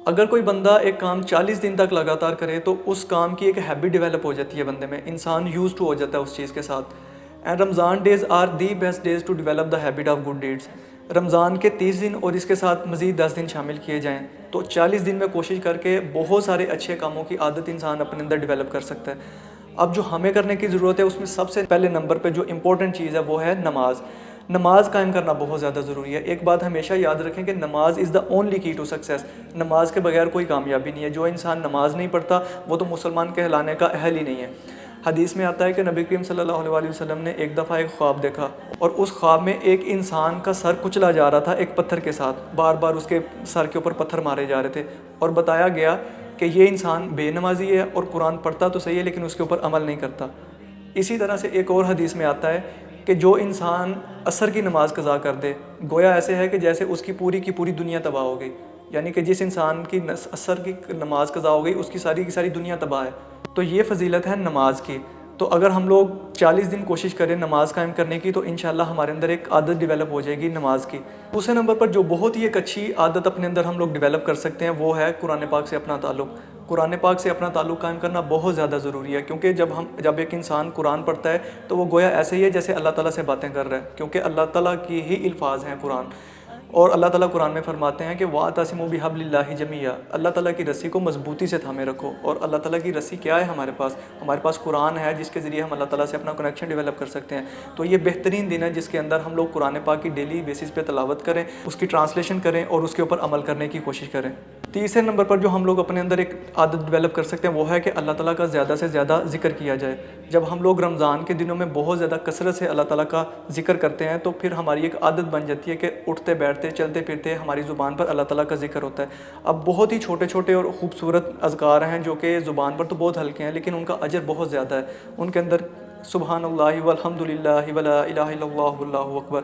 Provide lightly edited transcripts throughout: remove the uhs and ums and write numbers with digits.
اگر کوئی بندہ ایک کام 40 دن تک لگاتار کرے تو اس کام کی ایک ہیبٹ ڈیولپ ہو جاتی ہے بندے میں، انسان یوز ٹو ہو جاتا ہے اس چیز کے ساتھ. And Ramzan days are the best days to develop the habit of good deeds. Ramzan کے 30 دن اور اس کے ساتھ مزید 10 دن شامل کیے جائیں تو 40 دن میں کوشش کر کے بہت سارے اچھے کاموں کی عادت انسان اپنے اندر ڈیولپ کر سکتا ہے. اب جو ہمیں کرنے کی ضرورت ہے اس میں سب سے پہلے نمبر پہ جو امپورٹنٹ چیز ہے وہ ہے نماز. نماز قائم کرنا بہت زیادہ ضروری ہے. ایک بات ہمیشہ یاد رکھیں کہ نماز از دا اونلی کی ٹو سکسیس. نماز کے بغیر کوئی کامیابی نہیں ہے. جو انسان نماز نہیں پڑھتا وہ تو مسلمان کہلانے کا اہل ہی نہیں ہے. حدیث میں آتا ہے کہ نبی کریم صلی اللہ علیہ وسلم نے ایک دفعہ ایک خواب دیکھا اور اس خواب میں ایک انسان کا سر کچلا جا رہا تھا ایک پتھر کے ساتھ. بار بار اس کے سر کے اوپر پتھر مارے جا رہے تھے اور بتایا گیا کہ یہ انسان بے نمازی ہے اور قرآن پڑھتا تو صحیح ہے لیکن اس کے اوپر عمل نہیں کرتا. اسی طرح سے ایک اور حدیث میں آتا ہے کہ جو انسان عصر کی نماز قضا کر دے گویا ایسے ہے کہ جیسے اس کی پوری دنیا تباہ ہو گئی. یعنی کہ جس انسان کی عصر کی نماز قضا ہو گئی اس کی ساری دنیا تباہ ہے. تو یہ فضیلت ہے نماز کی. تو اگر ہم لوگ 40 دن کوشش کریں نماز قائم کرنے کی تو انشاءاللہ ہمارے اندر ایک عادت ڈیولپ ہو جائے گی نماز کی. دوسرے نمبر پر جو بہت ہی ایک اچھی عادت اپنے اندر ہم لوگ ڈیولپ کر سکتے ہیں وہ ہے قرآن پاک سے اپنا تعلق. قرآن پاک سے اپنا تعلق قائم کرنا بہت زیادہ ضروری ہے کیونکہ جب ایک انسان قرآن پڑھتا ہے تو وہ گویا ایسے ہی ہے جیسے اللہ تعالیٰ سے باتیں کر رہا ہے کیونکہ اللہ تعالیٰ کی ہی الفاظ ہیں قرآن. اور اللہ تعالیٰ قرآن میں فرماتے ہیں کہ وَاعْتَصِمُوا بِحَبْلِ اللَّهِ جَمِيعًا. اللہ تعالیٰ کی رسی کو مضبوطی سے تھامے رکھو. اور اللہ تعالیٰ کی رسی کیا ہے ہمارے پاس قرآن ہے جس کے ذریعے ہم اللہ تعالیٰ سے اپنا کنیکشن ڈیولپ کر سکتے ہیں. تو یہ بہترین دن ہے جس کے اندر ہم لوگ قرآن پاک کی ڈیلی بیسس پہ تلاوت کریں، اس کی ٹرانسلیشن کریں اور اس کے اوپر عمل کرنے کی کوشش کریں. تیسرے نمبر پر جو ہم لوگ اپنے اندر ایک عادت ڈیولپ کر سکتے ہیں وہ ہے کہ اللہ تعالیٰ کا زیادہ سے زیادہ ذکر کیا جائے. جب ہم لوگ رمضان کے دنوں میں بہت زیادہ کثرت سے اللہ تعالیٰ کا ذکر کرتے ہیں تو پھر ہماری ایک عادت بن جاتی ہے کہ اٹھتے بیٹھتے چلتے پھرتے ہماری زبان پر اللہ تعالیٰ کا ذکر ہوتا ہے. اب بہت ہی چھوٹے چھوٹے اور خوبصورت اذکار ہیں جو کہ زبان پر تو بہت ہلکے ہیں لیکن ان کا اجر بہت زیادہ ہے. ان کے اندر سبحان اللہ والحمد للہ ولا الہ الا اللہ واللہ اکبر،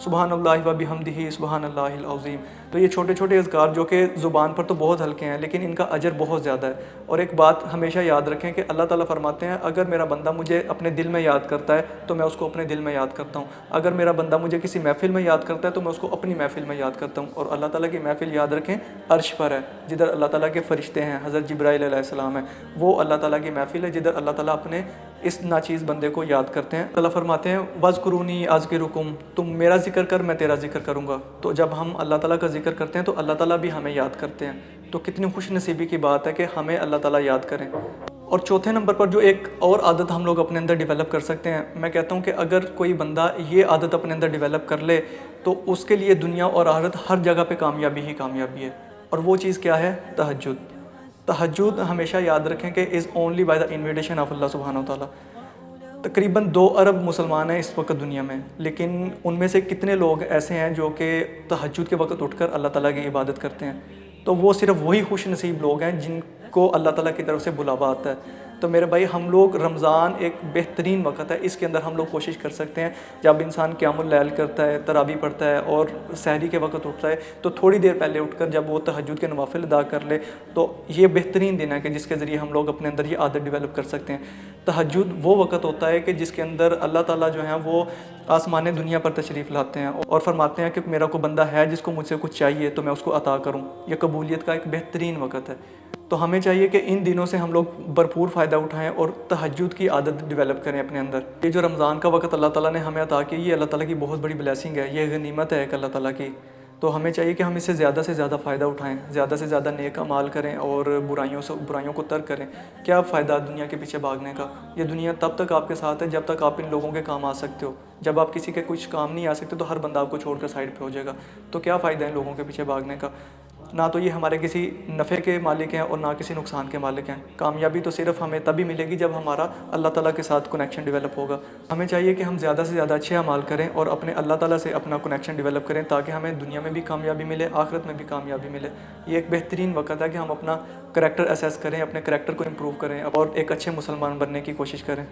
سبحان اللہ وبحمدہ سبحان اللہ العظیم. تو یہ چھوٹے چھوٹے اذکار جو کہ زبان پر تو بہت ہلکے ہیں لیکن ان کا اجر بہت زیادہ ہے. اور ایک بات ہمیشہ یاد رکھیں کہ اللہ تعالیٰ فرماتے ہیں اگر میرا بندہ مجھے اپنے دل میں یاد کرتا ہے تو میں اس کو اپنے دل میں یاد کرتا ہوں. اگر میرا بندہ مجھے کسی محفل میں یاد کرتا ہے تو میں اس کو اپنی محفل میں یاد کرتا ہوں. اور اللہ تعالیٰ کی محفل یاد رکھیں عرش پر ہے جدھر اللہ تعالیٰ کے فرشتے ہیں، حضرت جبرائیل علیہ السلام ہیں. وہ اللہ تعالیٰ کی محفل ہے جدھر اللہ تعالیٰ اپنے اس ناچیز بندے کو یاد کرتے ہیں. اللہ فرماتے ہیں وَاذْكُرُونِی أَذْكُرْكُمْ، تم میرا ذکر کر میں تیرا ذکر کروں گا. تو جب ہم اللہ تعالیٰ کا ذکر کرتے ہیں تو اللہ تعالیٰ بھی ہمیں یاد کرتے ہیں. تو کتنی خوش نصیبی کی بات ہے کہ ہمیں اللہ تعالیٰ یاد کریں. اور چوتھے نمبر پر جو ایک اور عادت ہم لوگ اپنے اندر ڈیولپ کر سکتے ہیں، میں کہتا ہوں کہ اگر کوئی بندہ یہ عادت اپنے اندر ڈیولپ کر لے تو اس کے لیے دنیا اور آخرت ہر جگہ پہ کامیابی ہی کامیابی ہے. اور وہ چیز کیا ہے؟ تہجد. تہجد ہمیشہ یاد رکھیں کہ is only by the invitation of Allah سبحانہ و تعالیٰ. تقریباً 2 ارب مسلمان ہیں اس وقت دنیا میں، لیکن ان میں سے کتنے لوگ ایسے ہیں جو کہ تہجد کے وقت اٹھ کر اللہ تعالیٰ کی عبادت کرتے ہیں؟ تو وہ صرف وہی خوش نصیب لوگ ہیں جن کو اللہ تعالیٰ کی طرف سے بلاوا آتا ہے. تو میرے بھائی ہم لوگ رمضان ایک بہترین وقت ہے، اس کے اندر ہم لوگ کوشش کر سکتے ہیں جب انسان قیام اللیل کرتا ہے، تراویح پڑھتا ہے اور سحری کے وقت اٹھتا ہے تو تھوڑی دیر پہلے اٹھ کر جب وہ تہجد کے نوافل ادا کر لے تو یہ بہترین دن ہے کہ جس کے ذریعے ہم لوگ اپنے اندر یہ عادت ڈیولپ کر سکتے ہیں. تہجد وہ وقت ہوتا ہے کہ جس کے اندر اللہ تعالیٰ جو ہیں وہ آسمان دنیا پر تشریف لاتے ہیں اور فرماتے ہیں کہ میرا کوئی بندہ ہے جس کو مجھ سے کچھ چاہیے تو میں اس کو عطا کروں. یہ قبولیت کا ایک بہترین وقت ہے. تو ہمیں چاہیے کہ ان دنوں سے ہم لوگ بھرپور فائدہ اٹھائیں اور تہجد کی عادت ڈیولپ کریں اپنے اندر. یہ جو رمضان کا وقت اللہ تعالیٰ نے ہمیں عطا کیا یہ اللہ تعالیٰ کی بہت بڑی بلیسنگ ہے، یہ غنیمت ہے ایک اللہ تعالیٰ کی. تو ہمیں چاہیے کہ ہم اس سے زیادہ فائدہ اٹھائیں، زیادہ سے زیادہ نیک اعمال کریں اور برائیوں کو ترک کریں. کیا فائدہ دنیا کے پیچھے بھاگنے کا؟ یہ دنیا تب تک آپ کے ساتھ ہے جب تک آپ ان لوگوں کے کام آ سکتے ہو. جب آپ کسی کے کچھ کام نہیں آ سکتے تو ہر بندہ آپ کو چھوڑ کر سائڈ پہ ہو جائے گا. تو کیا فائدہ ہے ان لوگوں کے پیچھے بھاگنے کا؟ نہ تو یہ ہمارے کسی نفع کے مالک ہیں اور نہ کسی نقصان کے مالک ہیں. کامیابی تو صرف ہمیں تبھی ملے گی جب ہمارا اللہ تعالیٰ کے ساتھ کنیکشن ڈیولپ ہوگا. ہمیں چاہیے کہ ہم زیادہ سے زیادہ اچھے اعمال کریں اور اپنے اللہ تعالیٰ سے اپنا کنیکشن ڈیولپ کریں تاکہ ہمیں دنیا میں بھی کامیابی ملے، آخرت میں بھی کامیابی ملے. یہ ایک بہترین وقت ہے کہ ہم اپنا کریکٹر اسیس کریں، اپنے کریکٹر کو امپروو کریں اور ایک اچھے مسلمان بننے کی کوشش کریں.